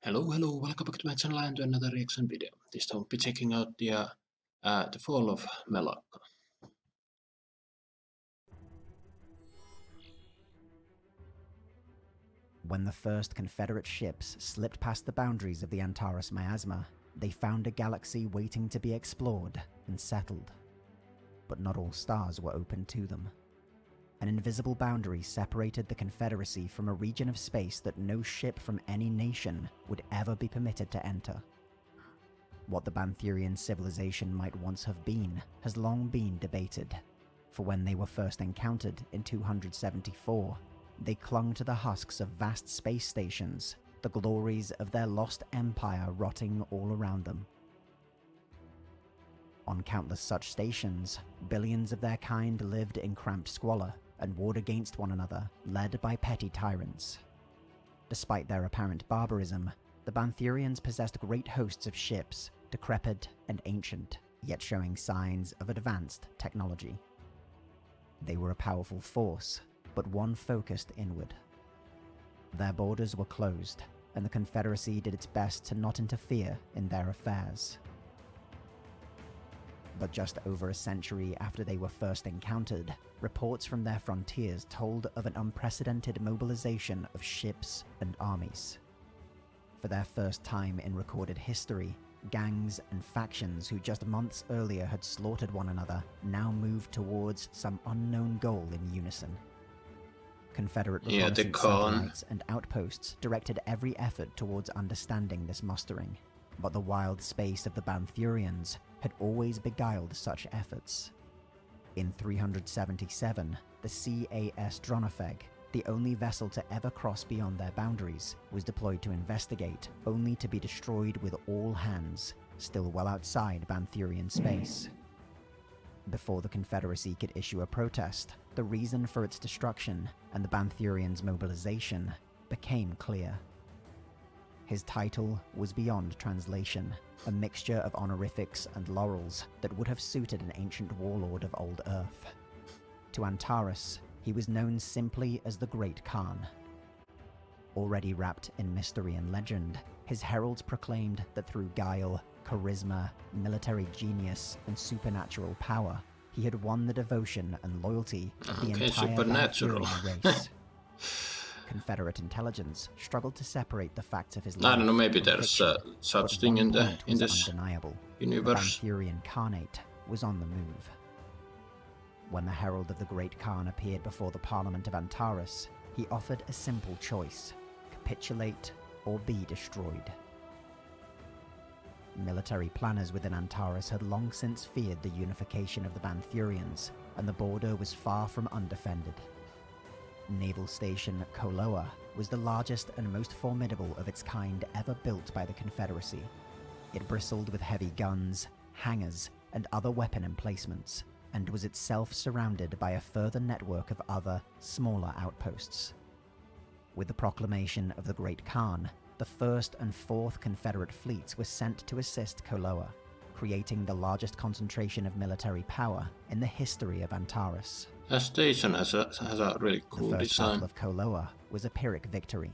Hello, welcome back to my channel and to another reaction video. This time we'll be checking out the fall of Melaka. When the first Confederate ships slipped past the boundaries of the Antares miasma, they found a galaxy waiting to be explored and settled. But not all stars were open to them. An invisible boundary separated the Confederacy from a region of space that no ship from any nation would ever be permitted to enter. What the Bantherian civilization might once have been has long been debated, for when they were first encountered in 274, they clung to the husks of vast space stations, the glories of their lost empire rotting all around them. On countless such stations, billions of their kind lived in cramped squalor and warred against one another, led by petty tyrants. Despite their apparent barbarism, the Bantherians possessed great hosts of ships, decrepit and ancient, yet showing signs of advanced technology. They were a powerful force, but one focused inward. Their borders were closed, and the Confederacy did its best to not interfere in their affairs. But just over a century after they were first encountered, reports from their frontiers told of an unprecedented mobilization of ships and armies. For their first time in recorded history, gangs and factions who just months earlier had slaughtered one another now moved towards some unknown goal in unison. Confederate reconnaissance satellites and outposts directed every effort towards understanding this mustering, but the wild space of the Bantherians had always beguiled such efforts. In 377, the CAS Dronafeg, the only vessel to ever cross beyond their boundaries, was deployed to investigate, only to be destroyed with all hands, still well outside Bantherian space. Before the Confederacy could issue a protest, the reason for its destruction and the Bantherians' mobilization became clear. His title was beyond translation, a mixture of honorifics and laurels that would have suited an ancient warlord of old Earth. To Antares, he was known simply as the Great Khan. Already wrapped in mystery and legend, his heralds proclaimed that through guile, charisma, military genius, and supernatural power, he had won the devotion and loyalty of the entire Bantherian race. Confederate intelligence struggled to separate the facts of his life. I don't know, maybe from there's fiction, such but thing one in point was this undeniable. universe. The Bantherian Khanate was on the move. When the herald of the Great Khan appeared before the Parliament of Antares, he offered a simple choice: capitulate or be destroyed. Military planners within Antares had long since feared the unification of the Bantherians, and the border was far from undefended. Naval Station Koloa was the largest and most formidable of its kind ever built by the Confederacy. It bristled with heavy guns, hangars, and other weapon emplacements, and was itself surrounded by a further network of other, smaller outposts. With the proclamation of the Great Khan, the 1st and 4th Confederate fleets were sent to assist Koloa, creating the largest concentration of military power in the history of Antares. That station has a really cool The First design. Battle of Koloa was a Pyrrhic victory.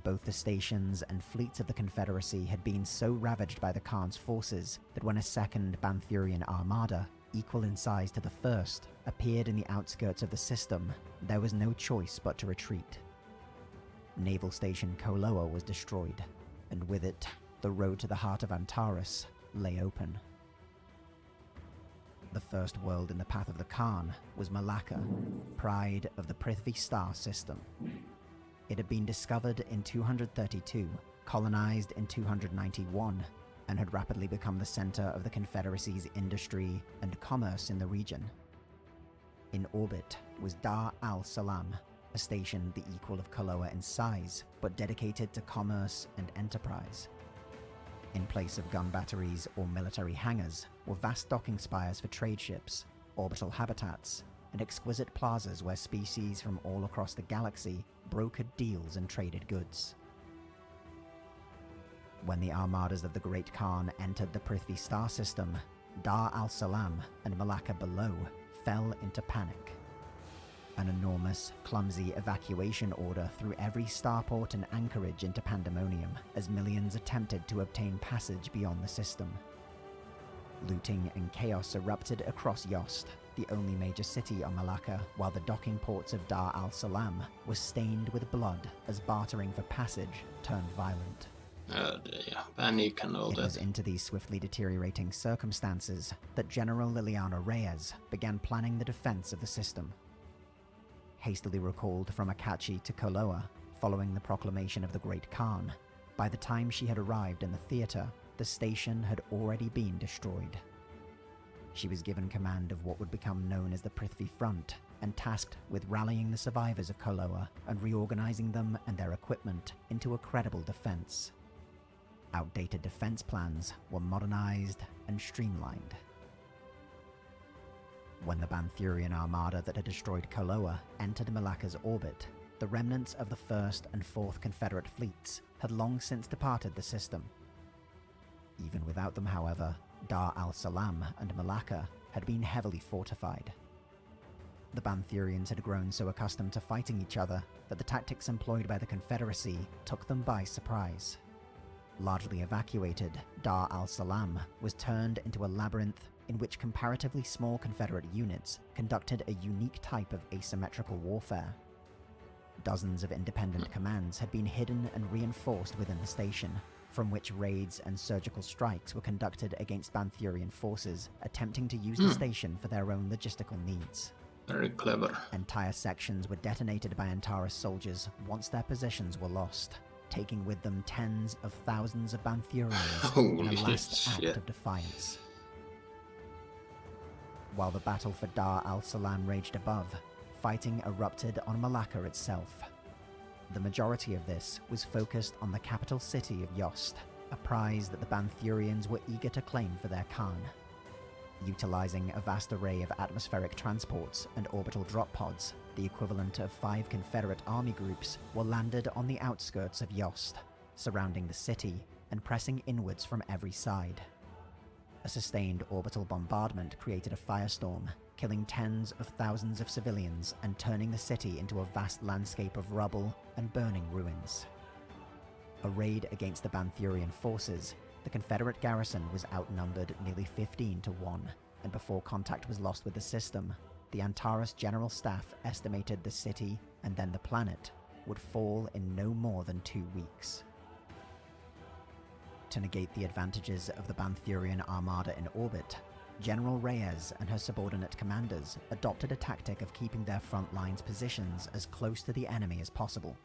Both the stations and fleets of the Confederacy had been so ravaged by the Khan's forces that when a second Bantherian armada, equal in size to the first, appeared in the outskirts of the system, there was no choice but to retreat. Naval Station Koloa was destroyed, and with it, the road to the heart of Antares lay open. The first world in the path of the Khan was Melaka, pride of the Prithvi star system. It had been discovered in 232, colonized in 291, and had rapidly become the center of the Confederacy's industry and commerce in the region. In orbit was Dar al-Salam, a station the equal of Koloa in size, but dedicated to commerce and enterprise. In place of gun batteries or military hangars were vast docking spires for trade ships, orbital habitats, and exquisite plazas where species from all across the galaxy brokered deals and traded goods. When the armadas of the Great Khan entered the Prithvi star system, Dar al-Salam and Melaka below fell into panic. An enormous, clumsy evacuation order threw every starport and anchorage into pandemonium as millions attempted to obtain passage beyond the system. Looting and chaos erupted across Yost, the only major city on Melaka, while the docking ports of Dar al-Salam were stained with blood as bartering for passage turned violent. Yeah, panic and all It that. was into these swiftly deteriorating circumstances that General Liliana Reyes began planning the defense of the system. Hastily recalled from Akachi to Koloa following the proclamation of the Great Khan, by the time she had arrived in the theater, the station had already been destroyed. She was given command of what would become known as the Prithvi Front and tasked with rallying the survivors of Koloa and reorganizing them and their equipment into a credible defense. Outdated defense plans were modernized and streamlined. When the Banthurian armada that had destroyed Koloa entered Melaka's orbit, the remnants of the 1st and 4th Confederate fleets had long since departed the system. Even without them, however, Dar al-Salam and Melaka had been heavily fortified. The Banthurians had grown so accustomed to fighting each other that the tactics employed by the Confederacy took them by surprise. Largely evacuated, Dar al-Salam was turned into a labyrinth in which comparatively small Confederate units conducted a unique type of asymmetrical warfare. Dozens of independent commands had been hidden and reinforced within the station, from which raids and surgical strikes were conducted against Banthurian forces attempting to use the station for their own logistical needs. Very clever. Entire sections were detonated by Antares soldiers once their positions were lost, taking with them tens of thousands of Banthurians in a last act of defiance. While the battle for Dar al-Salam raged above, fighting erupted on Melaka itself. The majority of this was focused on the capital city of Yost, a prize that the Banthurians were eager to claim for their Khan. Utilizing a vast array of atmospheric transports and orbital drop pods, the equivalent of 5 Confederate army groups were landed on the outskirts of Yost, surrounding the city and pressing inwards from every side. A sustained orbital bombardment created a firestorm, killing tens of thousands of civilians and turning the city into a vast landscape of rubble and burning ruins. A raid against the Banthurian forces, the Confederate garrison was outnumbered nearly 15-1, and before contact was lost with the system, the Antares General Staff estimated the city, and then the planet, would fall in no more than 2 weeks. To negate the advantages of the Banthurian armada in orbit, General Reyes and her subordinate commanders adopted a tactic of keeping their front lines positions as close to the enemy as possible.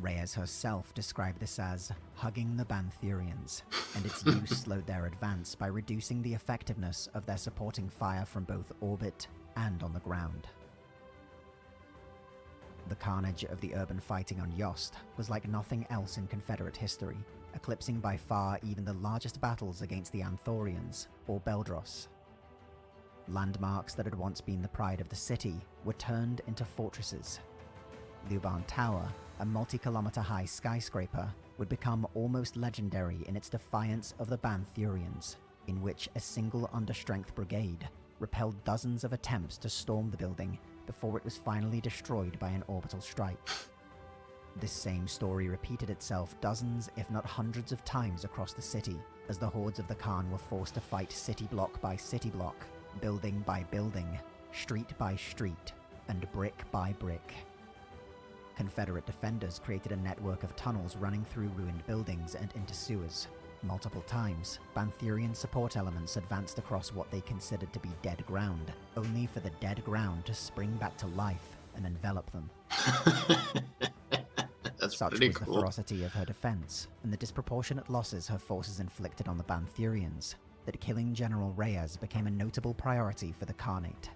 Reyes herself described this as hugging the Banthurians, and its use slowed their advance by reducing the effectiveness of their supporting fire from both orbit and on the ground. The carnage of the urban fighting on Yost was like nothing else in Confederate history, eclipsing by far even the largest battles against the Anthorians, or Beldros. Landmarks that had once been the pride of the city were turned into fortresses. Luban Tower, a multi-kilometer-high skyscraper, would become almost legendary in its defiance of the Banthurians, in which a single understrength brigade repelled dozens of attempts to storm the building before it was finally destroyed by an orbital strike. This same story repeated itself dozens, if not hundreds of times across the city, as the hordes of the Khan were forced to fight city block by city block, building by building, street by street, and brick by brick. Confederate defenders created a network of tunnels running through ruined buildings and into sewers. Multiple times, Banthurian support elements advanced across what they considered to be dead ground, only for the dead ground to spring back to life and envelop them. That's Such pretty was the cool. ferocity of her defense, and the disproportionate losses her forces inflicted on the Banthurians, that killing General Reyes became a notable priority for the Khanate.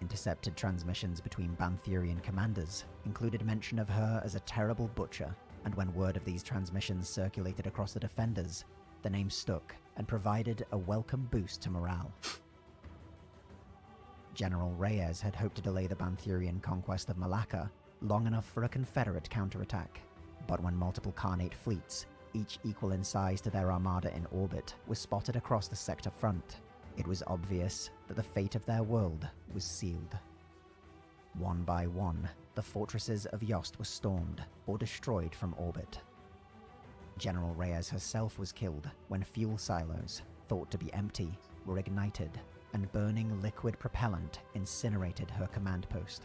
Intercepted transmissions between Banthurian commanders included mention of her as a terrible butcher, and when word of these transmissions circulated across the defenders, the name stuck and provided a welcome boost to morale. General Reyes had hoped to delay the Banthurian conquest of Melaka long enough for a Confederate counterattack, but when multiple Khanate fleets, each equal in size to their armada in orbit, were spotted across the sector front, it was obvious that the fate of their world was sealed. One by one, the fortresses of Yost were stormed or destroyed from orbit. General Reyes herself was killed when fuel silos, thought to be empty, were ignited, and burning liquid propellant incinerated her command post.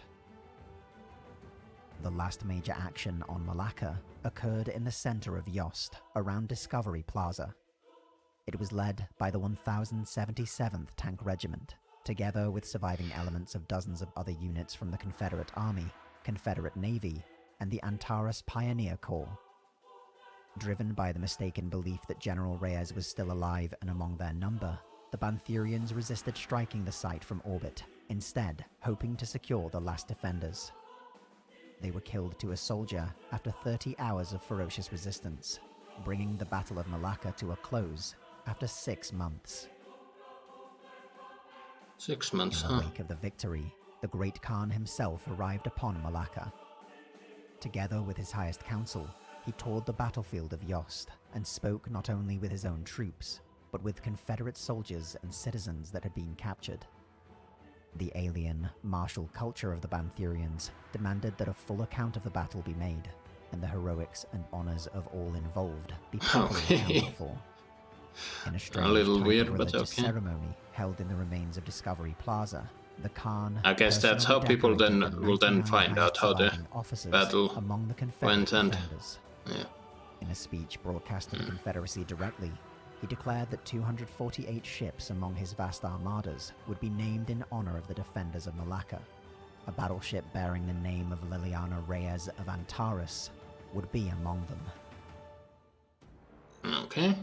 The last major action on Melaka occurred in the center of Yost, around Discovery Plaza. It was led by the 1077th Tank Regiment, together with surviving elements of dozens of other units from the Confederate Army, Confederate Navy, and the Antares Pioneer Corps. Driven by the mistaken belief that General Reyes was still alive and among their number, the Banthurians resisted striking the site from orbit, instead hoping to secure the last defenders. They were killed to a soldier after 30 hours of ferocious resistance, bringing the Battle of Melaka to a close after 6 months. 6 months, In the wake of the victory, the Great Khan himself arrived upon Melaka. Together with his highest council, he toured the battlefield of Yost and spoke not only with his own troops, but with Confederate soldiers and citizens that had been captured. The alien, martial culture of the Banthurians demanded that a full account of the battle be made, and the heroics and honors of all involved be properly accounted for. In a strange little type weird, of but religious okay. ceremony held in the remains of Discovery Plaza, the Khan I guess that's how personally people then decorated the will then 99 find out highest how the surviving officers battle among the Confederate went and defenders. yeah. In a speech broadcast to the Confederacy directly, he declared that 248 ships among his vast armadas would be named in honor of the defenders of Melaka. A battleship bearing the name of Liliana Reyes of Antares would be among them. Okay.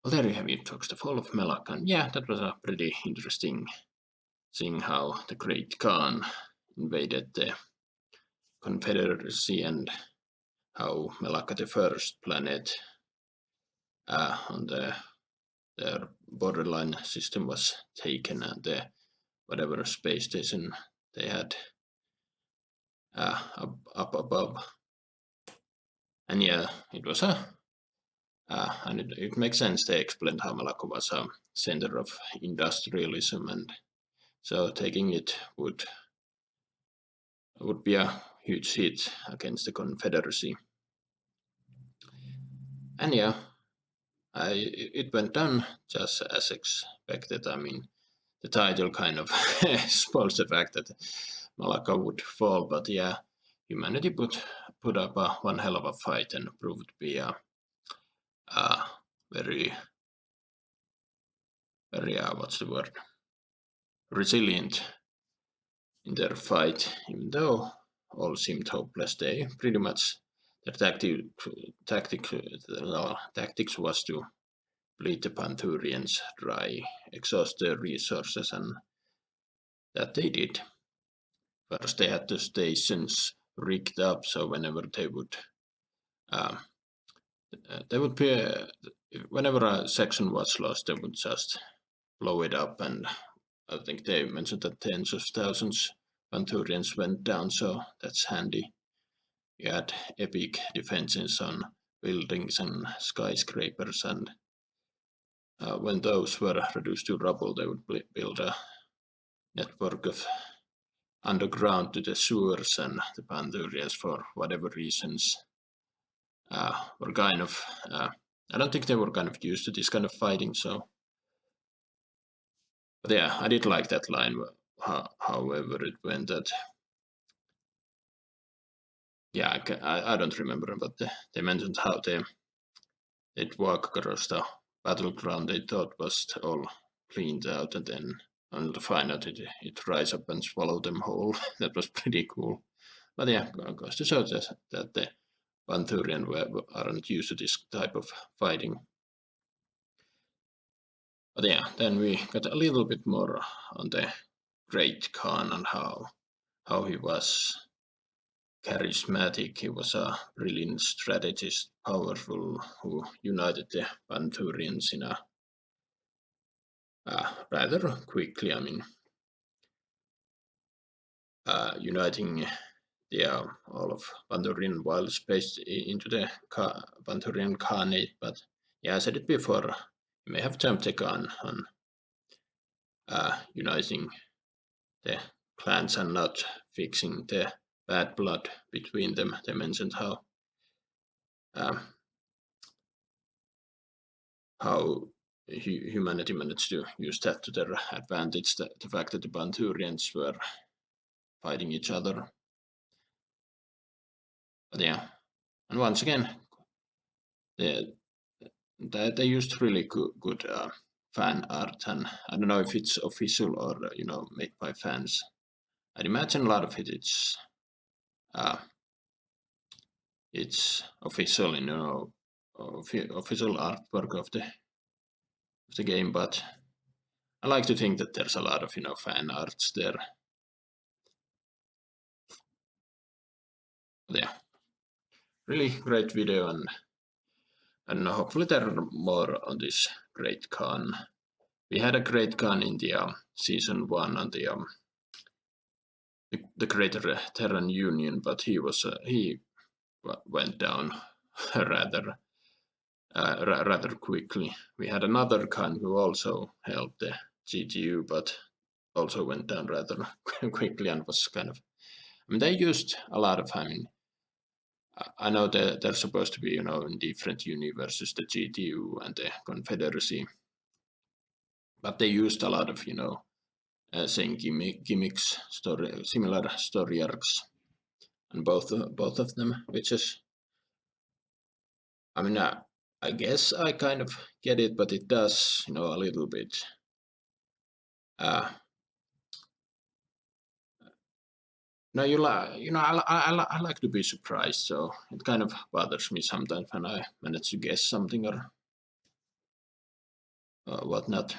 Well, there you have it, folks. The fall of Melaka. Yeah, that was a pretty interesting seeing how the Great Khan invaded the Confederacy and how Melaka, the first planet on their borderline system, was taken, and the whatever space station they had up above. And yeah, it was and it makes sense. They explained how Melaka was a center of industrialism, and so taking it would be a huge hit against the Confederacy. And yeah, it went down just as expected. I mean, the title kind of spoils the fact that Melaka would fall, but yeah, humanity put up one hell of a fight and proved to be a very what's the word, resilient in their fight, even though all seemed hopeless. They pretty much their tactics was to bleed the Panthurians dry, exhaust their resources, and that they did. First, they had the stations rigged up, so whenever they would be whenever a section was lost, they would just blow it up, and I think they mentioned that tens of thousands Panthurians went down, so that's handy. You had epic defenses on buildings and skyscrapers, and when those were reduced to rubble, they would build a network of underground to the sewers, and the Panthurians, for whatever reasons, were kind of I don't think they were kind of used to this kind of fighting, so but yeah, I did like that line. However it went, that yeah, I don't remember, but they mentioned how they'd walk across the battleground they thought was all cleaned out, and then only to find out it rise up and swallow them whole. That was pretty cool. But yeah, goes to show that the Panthurian aren't used to this type of fighting. But yeah, then we got a little bit more on the Great Khan and how he was charismatic. He was a brilliant strategist, powerful, who united the Panthurians in a rather quickly. I mean, uniting the all of Panthurian wild space into the Panthurian Khanate. But yeah, I said it before. You may have jumped the gun on uniting the clans and not fixing the bad blood between them. They mentioned how humanity managed to use that to their advantage. The fact that the Banturians were fighting each other. But yeah, and once again, they used really good fan art, and I don't know if it's official or made by fans. I'd imagine a lot of it's official, official artwork of the game, but I like to think that there's a lot of fan arts there. But yeah, really great video, and hopefully there are more on this Great Khan. We had a Great Khan in the season 1 on the Greater Terran Union, but he went down rather quickly. We had another Khan who also held the GTU, but also went down rather quickly and was kind of. I mean, they used a lot of. I mean, I know that they're supposed to be, in different universes, the GTU and the Confederacy, but they used a lot of, same gimmicks, similar story arcs, and both of them, which is. I mean, I guess I kind of get it, but it does, a little bit. No, I like to be surprised, so it kind of bothers me sometimes when I manage to guess something or whatnot.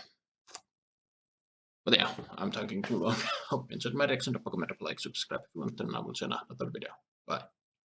But yeah, I'm talking too long. Hope you enjoyed my reaction. Don't forget to like, subscribe if you want, and I will see you in another video. Bye.